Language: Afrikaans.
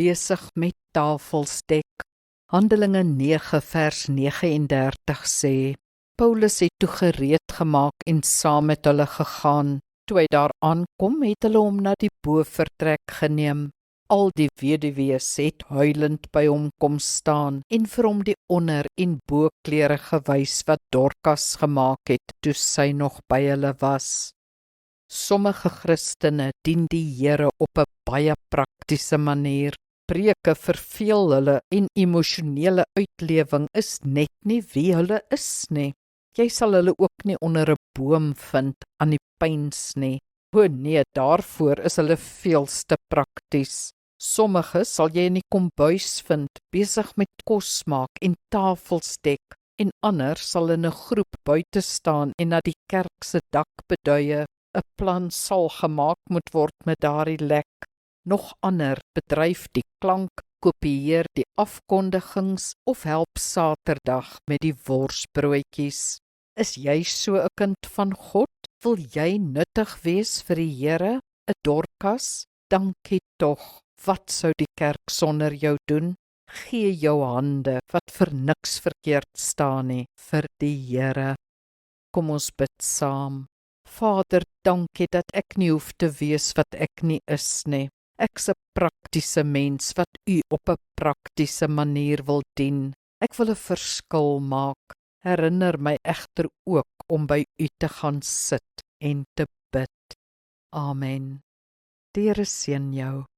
besig met tafelsdek. Handelinge 9 vers 39 sê, Paulus het toe gereed gemaak en saam met hulle gegaan. Toe hy daar aankom, het hulle hom na die bovertrek geneem. Al die weduwees het huilend by hom kom staan en vir hom die onder- en boklere gewys wat Dorcas gemaak het toe sy nog by hulle was. Sommige Christene dien die Here op 'n baie praktiese manier. Preke verveel hulle en emosionele uitlewing is net nie wie hulle is nie. Jy sal hulle ook nie onder 'n boom vind aan die pyns nie. O nee, daarvoor is hulle veelste prakties. Sommige sal jy in die kombuis vind, besig met kos maak en tafels dek, en ander sal in 'n groep buite staan en na die kerk se dak beduie. 'n Plan sal gemaak moet word met daardie lek. Nog ander bedryf die klank, kopieer die afkondigings of help Saterdag met die worsbroodjies. Is jy so 'n kind van God? Wil jy nuttig wees vir die Here? 'n Dorcas? Dankie tog. Wat sou die kerk sonder jou doen? Gee jou hande, wat vir niks verkeerd staan nie, vir die Here. Kom ons bid saam. Vader, dankie dat ek nie hoef te wees wat ek nie is nie. Ek's 'n praktiese mens wat U op 'n praktiese manier wil dien. Ek wil 'n verskil maak. Herinner my egter ook om by U te gaan sit en te bid. Amen. Die Here seën jou.